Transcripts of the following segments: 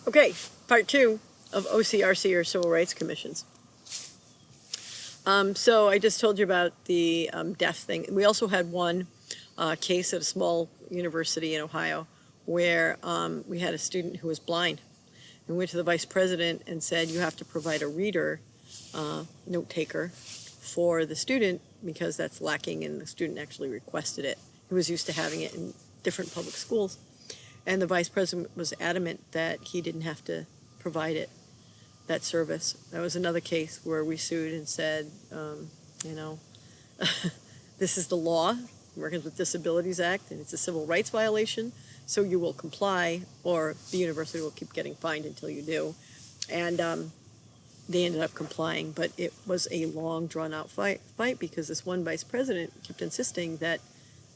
Okay, part two of OCRCII, or Civil Rights Commissions. So I just told you about the deaf thing. We also had one case at a small university in Ohio where we had a student who was blind. And we went to the vice president and said, you have to provide a reader, note taker, for the student because that's lacking, and the student actually requested it. He was used to having it in different public schools. And the vice president was adamant that he didn't have to provide it, that service. That was another case where we sued and said, this is the law, Americans with Disabilities Act, and it's a civil rights violation, so you will comply, or the university will keep getting fined until you do. And they ended up complying, but it was a long, drawn-out fight because this one vice president kept insisting that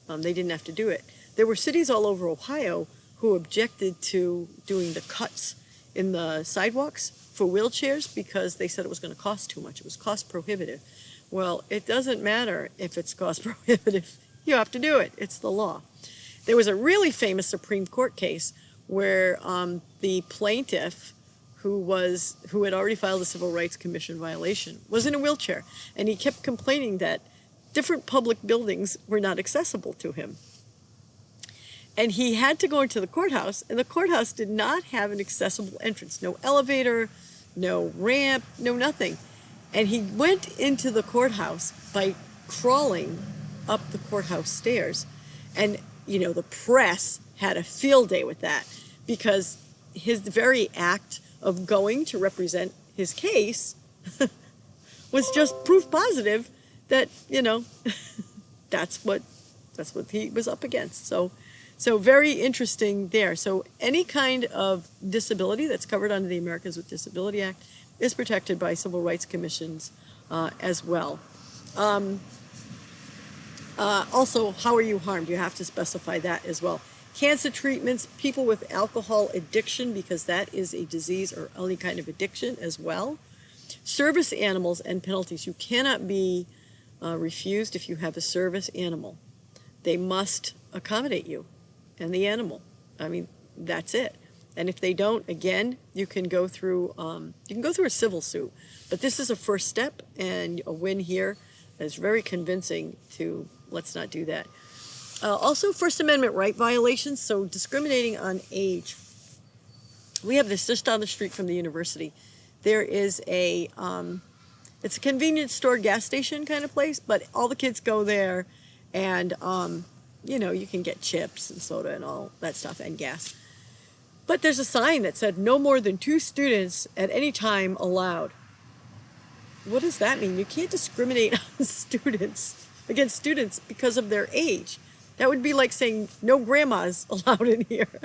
they didn't have to do it. There were cities all over Ohio who objected to doing the cuts in the sidewalks for wheelchairs because they said it was going to cost too much. It was cost prohibitive. Well, it doesn't matter if it's cost prohibitive. You have to do it. It's the law. There was a really famous Supreme Court case where the plaintiff, who had already filed a Civil Rights Commission violation, was in a wheelchair, and he kept complaining that different public buildings were not accessible to him. And he had to go into the courthouse, and the courthouse did not have an accessible entrance. No elevator, no ramp, no nothing. And he went into the courthouse by crawling up the courthouse stairs. And, the press had a field day with that because his very act of going to represent his case was just proof positive that, that's what he was up against. So very interesting there. So any kind of disability that's covered under the Americans with Disability Act is protected by civil rights commissions as well. Also, how are you harmed? You have to specify that as well. Cancer treatments, people with alcohol addiction, because that is a disease or any kind of addiction as well. Service animals and penalties. You cannot be refused if you have a service animal. They must accommodate you and the animal. That's it. And if they don't, again, you can go through a civil suit. But this is a first step, and a win here is very convincing to let's not do that. Also, First Amendment right violations, so discriminating on age. We have this just down the street from the university. There is it's a convenience store, gas station kind of place, but all the kids go there, and you can get chips and soda and all that stuff and gas. But there's a sign that said no more than 2 students at any time allowed. What does that mean? You can't discriminate against students because of their age. That would be like saying no grandmas allowed in here,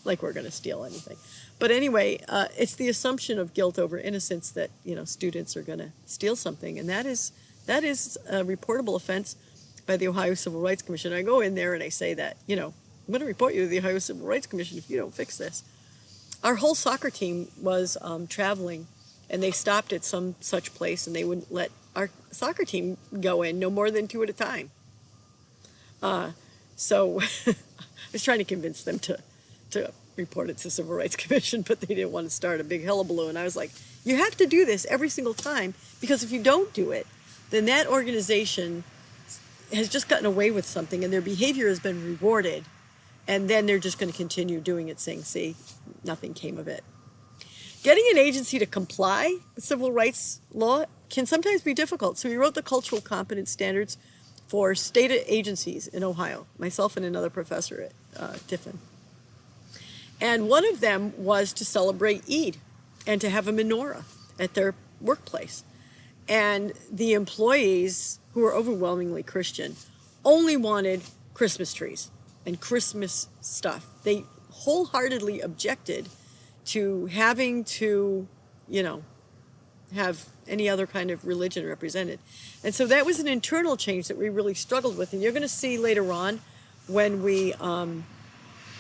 like we're going to steal anything. But anyway, it's the assumption of guilt over innocence that students are going to steal something, and that is a reportable offense by the Ohio Civil Rights Commission. I go in there and I say that, I'm going to report you to the Ohio Civil Rights Commission if you don't fix this. Our whole soccer team was traveling, and they stopped at some such place, and they wouldn't let our soccer team go in no more than 2 at a time. So I was trying to convince them to report it to the Civil Rights Commission, but they didn't want to start a big hullabaloo. And I was like, you have to do this every single time, because if you don't do it, then that organization has just gotten away with something, and their behavior has been rewarded, and then they're just going to continue doing it, saying, see, nothing came of it. Getting an agency to comply with civil rights law can sometimes be difficult. So we wrote the cultural competence standards for state agencies in Ohio, myself and another professor at Tiffin. And one of them was to celebrate Eid and to have a menorah at their workplace. And the employees, who were overwhelmingly Christian, only wanted Christmas trees and Christmas stuff. They wholeheartedly objected to having to, have any other kind of religion represented. And so that was an internal change that we really struggled with. And you're going to see later on when we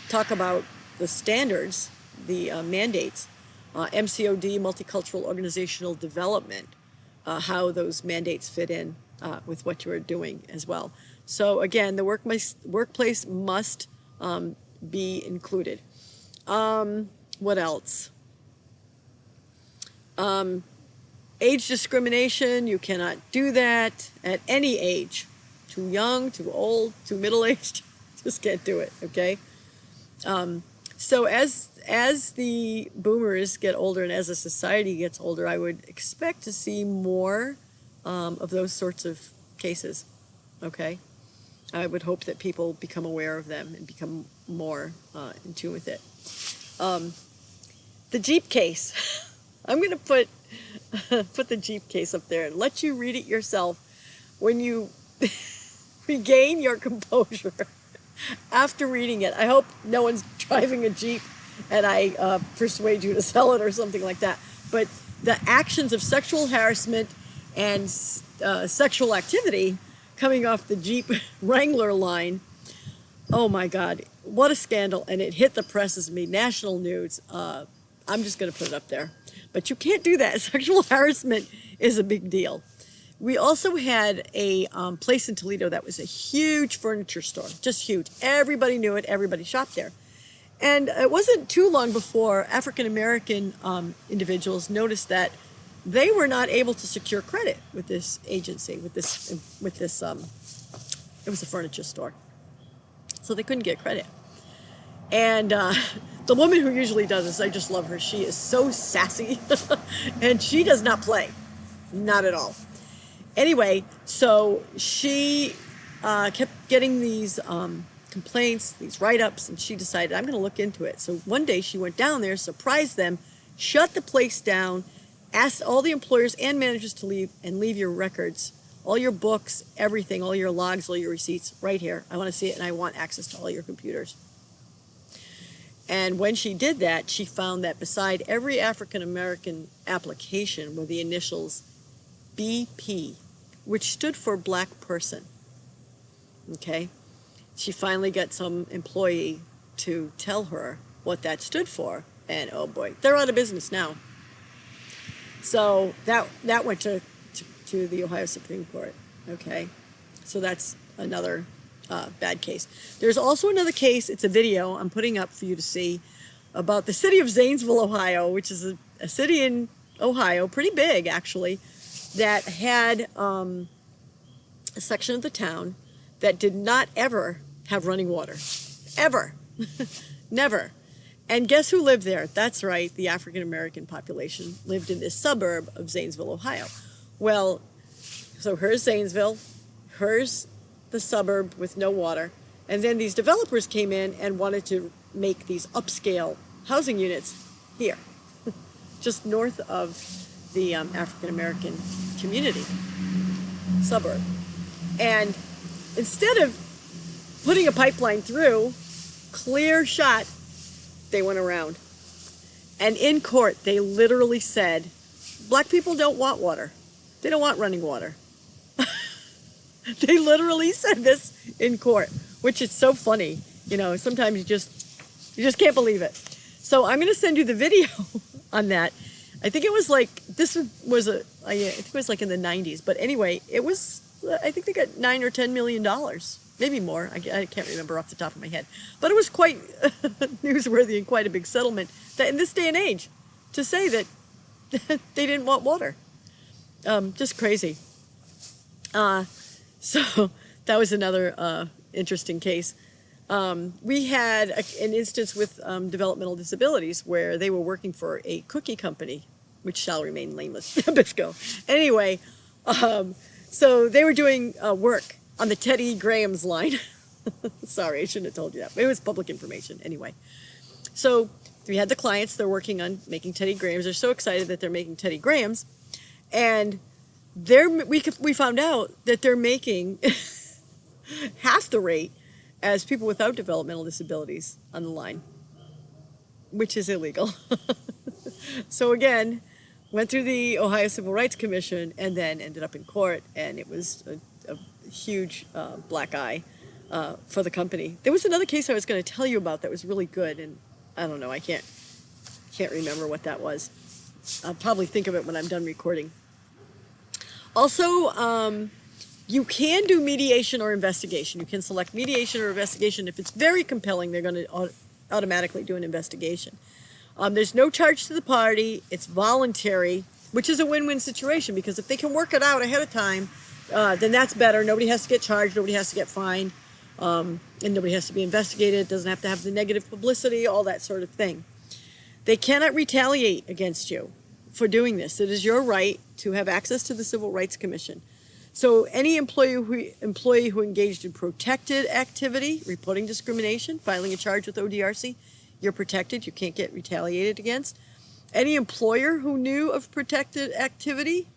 talk about the standards, the mandates, MCOD, Multicultural Organizational Development, how those mandates fit in with what you are doing as well. So again, the workplace must be included. What else? Age discrimination, you cannot do that at any age. Too young, too old, too middle-aged, just can't do it, okay? So as the boomers get older and as the society gets older, I would expect to see more of those sorts of cases, okay? I would hope that people become aware of them and become more in tune with it. The Jeep case. I'm going to put the Jeep case up there and let you read it yourself when you regain your composure after reading it. I hope no one's driving a Jeep and I persuade you to sell it or something like that. But the actions of sexual harassment and sexual activity coming off the Jeep Wrangler line, oh my God, what a scandal. And it hit the press as made national news. I'm just going to put it up there. But you can't do that. Sexual harassment is a big deal. We also had a place in Toledo that was a huge furniture store, just huge. Everybody knew it. Everybody shopped there. And it wasn't too long before African-American individuals noticed that they were not able to secure credit with this agency, it was a furniture store. So they couldn't get credit. And the woman who usually does this, I just love her. She is so sassy and she does not play, not at all. Anyway, so she kept getting these complaints, these write-ups, and she decided, I'm going to look into it. So one day she went down there, surprised them, shut the place down, asked all the employers and managers to leave and leave your records, all your books, everything, all your logs, all your receipts right here. I want to see it and I want access to all your computers. And when she did that, she found that beside every African-American application were the initials BP, which stood for Black Person. Okay? She finally got some employee to tell her what that stood for, and oh boy, they're out of business now. So that went to the Ohio Supreme Court. Okay? So that's another bad case. There's also another case, it's a video I'm putting up for you to see, about the city of Zanesville, Ohio, which is a city in Ohio, pretty big actually, that had a section of the town that did not ever have running water. Ever. Never. And guess who lived there? That's right, the African-American population lived in this suburb of Zanesville, Ohio. Well, so here's Zanesville, here's the suburb with no water, and then these developers came in and wanted to make these upscale housing units here, just north of the African-American community suburb. And instead of putting a pipeline through, clear shot, they went around. And in court, they literally said, Black people don't want water. They don't want running water. They literally said this in court, which is so funny. You know, sometimes you just can't believe it. So I'm going to send you the video on that. I think it was like, I think it was like in the 90s. But anyway, it was, I think they got $9 or $10 million, maybe more. I can't remember off the top of my head. But it was quite newsworthy and quite a big settlement that in this day and age to say that they didn't want water. Just crazy. So that was another interesting case. We had an instance with developmental disabilities where they were working for a cookie company, which shall remain nameless, Bisco. Anyway, so they were doing work on the Teddy Graham's line. Sorry, I shouldn't have told you that, but it was public information anyway. So we had the clients, they're working on making Teddy Grahams. They're so excited that they're making Teddy Grahams. And we found out that they're making half the rate as people without developmental disabilities on the line, which is illegal. So again, went through the Ohio Civil Rights Commission and then ended up in court, and it was a huge black eye for the company. There was another case I was going to tell you about that was really good, and I don't know, I can't remember what that was. I'll probably think of it when I'm done recording. Also, you can do mediation or investigation. You can select mediation or investigation. If it's very compelling, they're going to automatically do an investigation. There's no charge to the party. It's voluntary, which is a win-win situation, because if they can work it out ahead of time, then that's better. Nobody has to get charged. Nobody has to get fined. And nobody has to be investigated. It doesn't have to have the negative publicity, all that sort of thing. They cannot retaliate against you for doing this. It is your right to have access to the Civil Rights Commission. So any employee who engaged in protected activity, reporting discrimination, filing a charge with ODRC, you're protected. You can't get retaliated against. Any employer who knew of protected activity,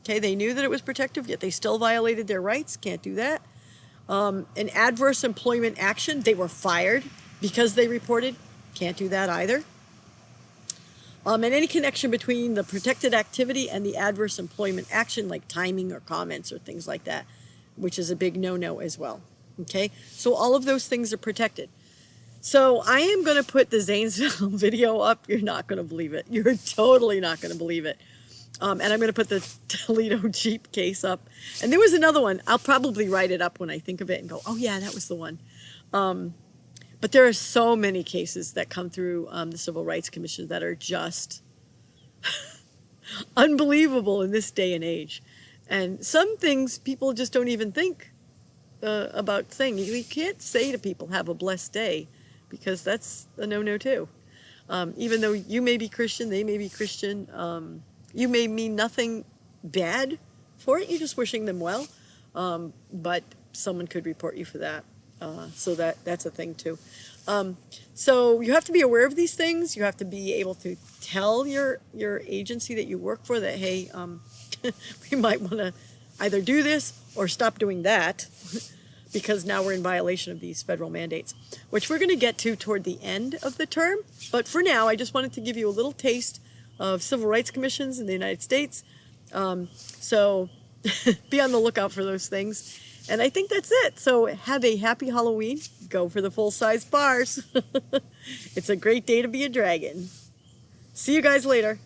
okay, they knew that it was protective, yet they still violated their rights, can't do that. An adverse employment action, they were fired because they reported, can't do that either. And any connection between the protected activity and the adverse employment action, like timing or comments or things like that, which is a big no-no as well. Okay, so all of those things are protected. So I am going to put the Zanesville video up. You're not going to believe it. You're totally not going to believe it. And I'm going to put the Toledo Jeep case up. And there was another one. I'll probably write it up when I think of it and go, oh yeah, that was the one. But there are so many cases that come through the Civil Rights Commission that are just unbelievable in this day and age. And some things people just don't even think about saying. You can't say to people, have a blessed day, because that's a no-no too. Even though you may be Christian, they may be Christian, you may mean nothing bad for it. You're just wishing them well. But someone could report you for that. So that's a thing too. So you have to be aware of these things. You have to be able to tell your agency that you work for that, hey, we might want to either do this or stop doing that, because now we're in violation of these federal mandates, which we're going to get to toward the end of the term. But for now, I just wanted to give you a little taste of civil rights commissions in the United States. So be on the lookout for those things. And I think that's it. So have a happy Halloween. Go for the full-size bars. It's a great day to be a dragon. See you guys later.